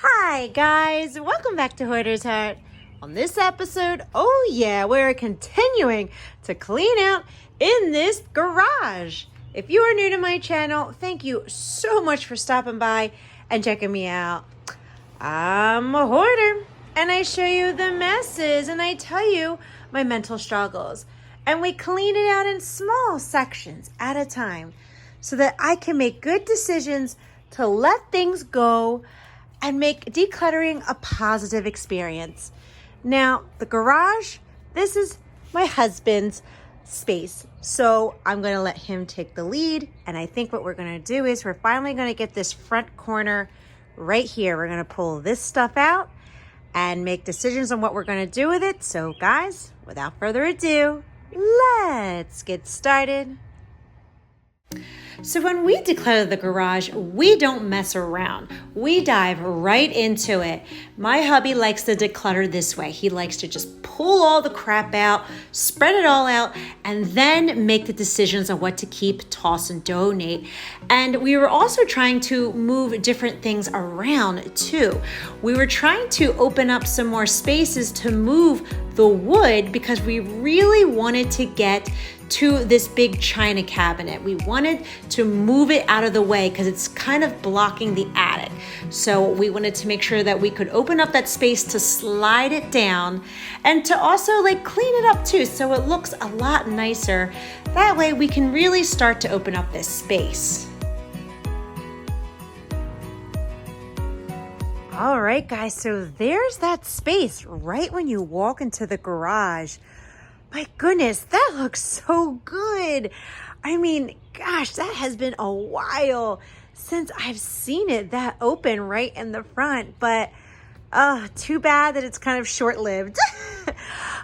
Hi guys, welcome back to Hoarder's Heart. On this episode, oh yeah, we're continuing to clean out in this garage. If you are new to my channel, thank you so much for stopping by and checking me out. I'm a hoarder and I show you the messes and I tell you my mental struggles. And we clean it out in small sections at a time so that I can make good decisions to let things go and make decluttering a positive experience. Now, the garage, this is my husband's space. So I'm gonna let him take the lead. And I think what we're gonna do is we're finally gonna get this front corner right here. We're gonna pull this stuff out and make decisions on what we're gonna do with it. So guys, without further ado, let's get started. So when we declutter the garage, we don't mess around. We dive right into it. My hubby likes to declutter this way. He likes to just pull all the crap out, spread it all out, and then make the decisions on what to keep, toss, and donate. And we were also trying to move different things around too. We were trying to open up some more spaces to move the wood because we really wanted to get to this big china cabinet. We wanted to move it out of the way because it's kind of blocking the attic. So we wanted to make sure that we could open up that space to slide it down and to also clean it up too so it looks a lot nicer. That way we can really start to open up this space. All right, guys, so there's that space right when you walk into the garage. My goodness, that looks so good. I mean, gosh, that has been a while since I've seen it that open right in the front, but too bad that it's kind of short-lived.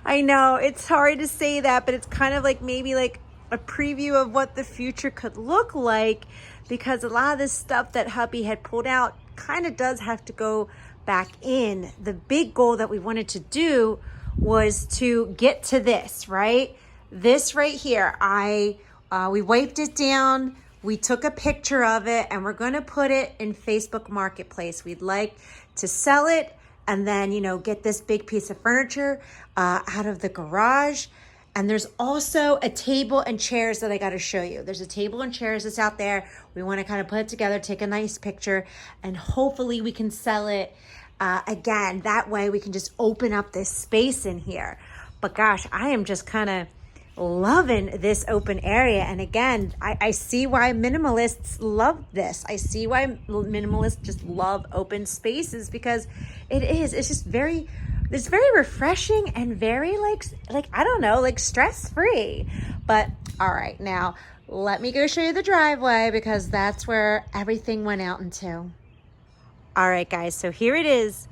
I know it's hard to say that, but it's kind of maybe a preview of what the future could look like, because a lot of this stuff that hubby had pulled out kind of does have to go back in. The big goal that we wanted to do was to get to this, right? This right here, we wiped it down, we took a picture of it, and we're gonna put it in Facebook Marketplace. We'd like to sell it and then, get this big piece of furniture out of the garage. And there's also a table and chairs that I gotta show you. There's a table and chairs that's out there. We wanna kind of put it together, take a nice picture, and hopefully we can sell it. Again, that way we can just open up this space in here. But gosh, I am just kind of loving this open area. And again, I see why minimalists love this. I see why minimalists just love open spaces, because it's just very refreshing and very I don't know, stress-free. But all right, now let me go show you the driveway, because that's where everything went out into. All right, guys, so here it is.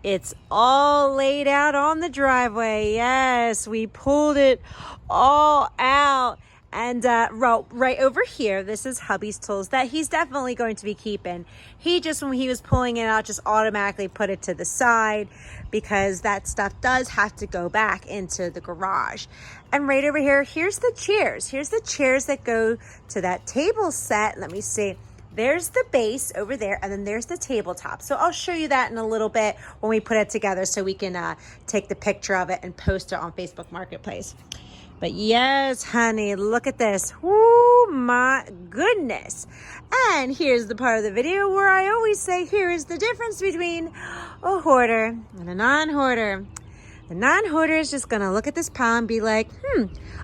It's all laid out on the driveway. Yes, we pulled it all out. And right over here, this is hubby's tools that he's definitely going to be keeping. He just, when he was pulling it out, just automatically put it to the side, because that stuff does have to go back into the garage. And right over here, here's the chairs. Here's the chairs that go to that table set. Let me see. There's the base over there, and then there's the tabletop. So I'll show you that in a little bit when we put it together so we can take the picture of it and post it on Facebook Marketplace. But yes, honey, look at this. Oh my goodness. And here's the part of the video where I always say, here is the difference between a hoarder and a non-hoarder. The non-hoarder is just gonna look at this pile and be like,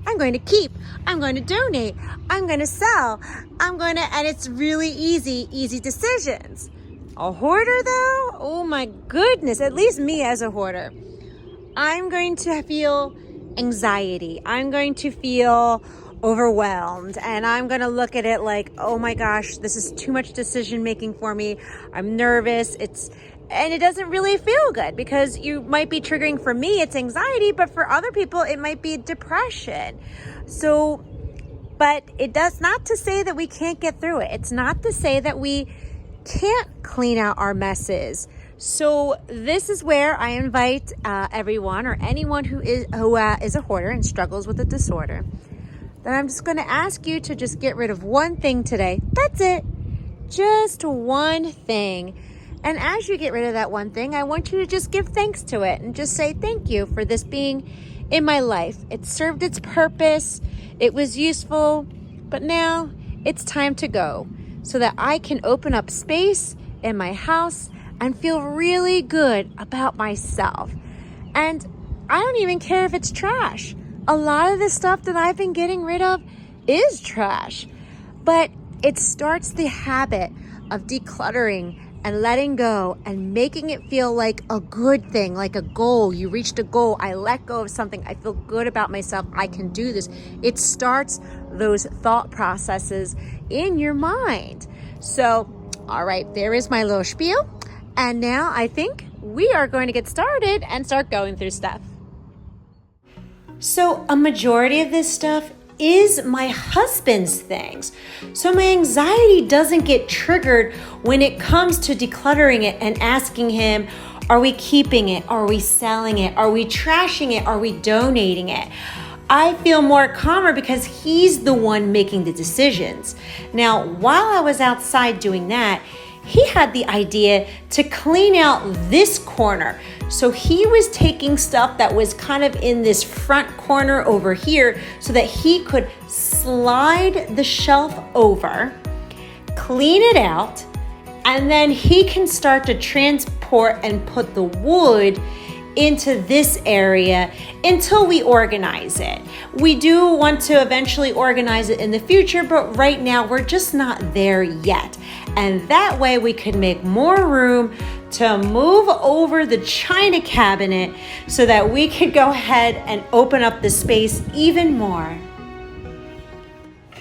I'm going to keep, I'm going to donate, I'm going to sell, and it's really easy decisions. A hoarder though, oh my goodness, at least me as a hoarder, I'm going to feel anxiety. I'm going to feel overwhelmed, and I'm going to look at it like, oh my gosh, this is too much decision making for me. I'm nervous. And it doesn't really feel good, because you might be triggering, for me, it's anxiety, but for other people, it might be depression. So, but it does not to say that we can't get through it. It's not to say that we can't clean out our messes. So this is where I invite everyone or anyone who is a hoarder and struggles with a disorder. Then I'm just going to ask you to just get rid of one thing today. That's it. Just one thing. And as you get rid of that one thing, I want you to just give thanks to it and just say thank you for this being in my life. It served its purpose. It was useful, but now it's time to go so that I can open up space in my house and feel really good about myself. And I don't even care if it's trash. A lot of the stuff that I've been getting rid of is trash, but it starts the habit of decluttering and letting go and making it feel like a good thing, like a goal. You reached a goal. I let go of something. I feel good about myself. I can do this. It starts those thought processes in your mind. So, all right, there is my little spiel. And now I think we are going to get started and start going through stuff. So a majority of this stuff is my husband's things. So my anxiety doesn't get triggered when it comes to decluttering it and asking him, are we keeping it? Are we selling it? Are we trashing it? Are we donating it? I feel more calmer because he's the one making the decisions. Now, while I was outside doing that, he had the idea to clean out this corner. So he was taking stuff that was kind of in this front corner over here so that he could slide the shelf over, clean it out, and then he can start to transport and put the wood into this area until we organize it. We do want to eventually organize it in the future, but right now we're just not there yet. And that way we could make more room to move over the china cabinet so that we could go ahead and open up the space even more.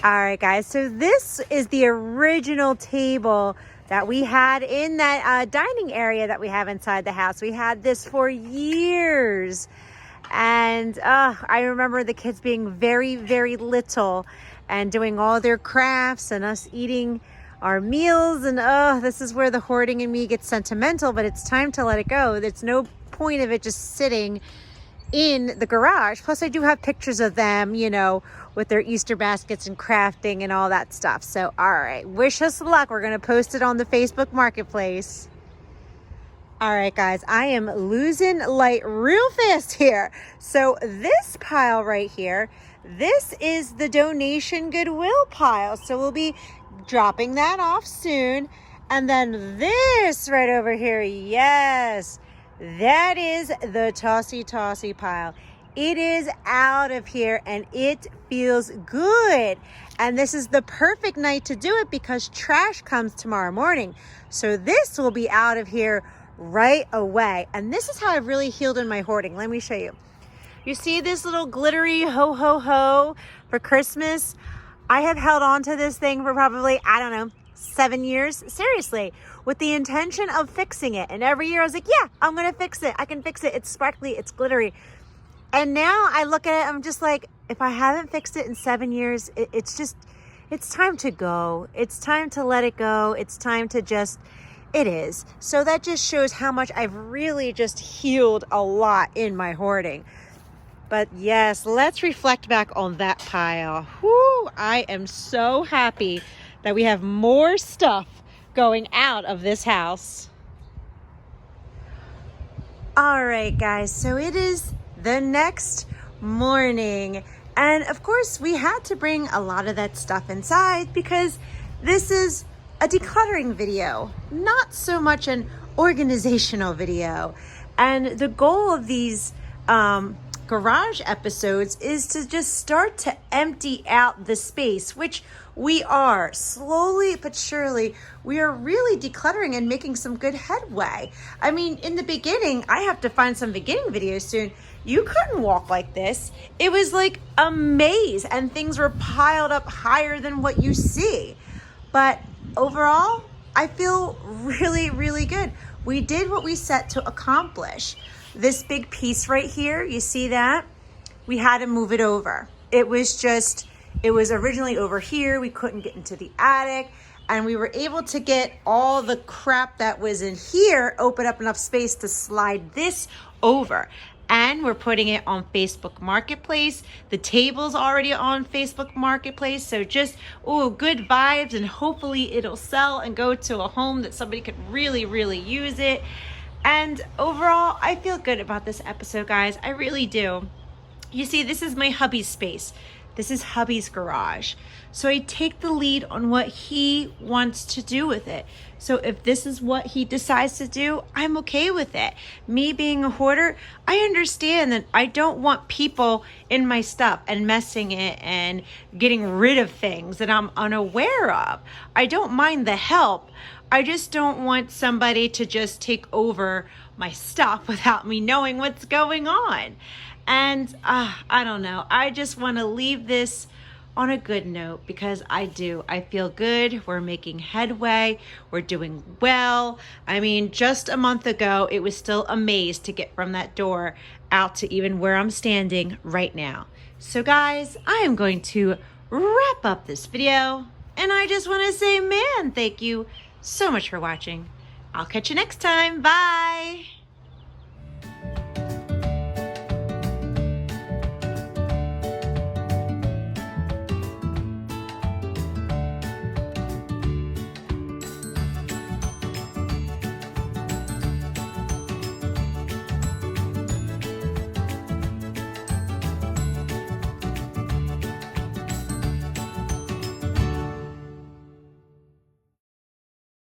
All right, guys, so this is the original table that we had in that dining area that we have inside the house. We had this for years. And I remember the kids being very, very little and doing all their crafts and us eating our meals. And this is where the hoarding in me gets sentimental, but it's time to let it go. There's no point of it just sitting in the garage. Plus I do have pictures of them, you know, with their Easter baskets and crafting and all that stuff. So, all right, wish us luck. We're going to post it on the Facebook Marketplace. All right, guys, I am losing light real fast here. So this pile right here, this is the donation Goodwill pile. So we'll be dropping that off soon. And then this right over here, yes, that is the tossy pile. It is out of here and it feels good. And this is the perfect night to do it because trash comes tomorrow morning. So this will be out of here right away. And this is how I've really healed in my hoarding. Let me show you. You see this little glittery ho ho ho for Christmas? I have held on to this thing for probably, I don't know, 7 years, seriously, with the intention of fixing it. And every year I was like, yeah, I'm gonna fix it. I can fix it. It's sparkly, it's glittery. And now I look at it, I'm just like, if I haven't fixed it in 7 years, it's time to go. It's time to let it go. It's time to just, it is. So that just shows how much I've really just healed a lot in my hoarding. But yes, let's reflect back on that pile. Whoo, I am so happy that we have more stuff going out of this house. All right, guys, so it is the next morning. And of course, we had to bring a lot of that stuff inside because this is a decluttering video, not so much an organizational video. And the goal of these garage episodes is to just start to empty out the space, which we are slowly but surely. We are really decluttering and making some good headway. I mean, in the beginning, I have to find some beginning videos soon. You couldn't walk like this. It was like a maze and things were piled up higher than what you see. But overall, I feel really, really good. We did what we set to accomplish. This big piece right here, you see that? We had to move it over. It was originally over here. We couldn't get into the attic. And we were able to get all the crap that was in here, open up enough space to slide this over. And we're putting it on Facebook Marketplace. The table's already on Facebook Marketplace. So just, good vibes, and hopefully it'll sell and go to a home that somebody could really, really use it. And overall, I feel good about this episode, guys. I really do. You see, this is my hubby's space. This is hubby's garage. So I take the lead on what he wants to do with it. So if this is what he decides to do, I'm okay with it. Me being a hoarder, I understand that I don't want people in my stuff and messing it and getting rid of things that I'm unaware of. I don't mind the help. I just don't want somebody to just take over my stuff without me knowing what's going on. And I don't know. I just want to leave this on a good note because I feel good. We're making headway. We're doing well. I mean, just a month ago, it was still a maze to get from that door out to even where I'm standing right now. So guys, I am going to wrap up this video. And I just want to say, man, thank you so much for watching. I'll catch you next time. Bye.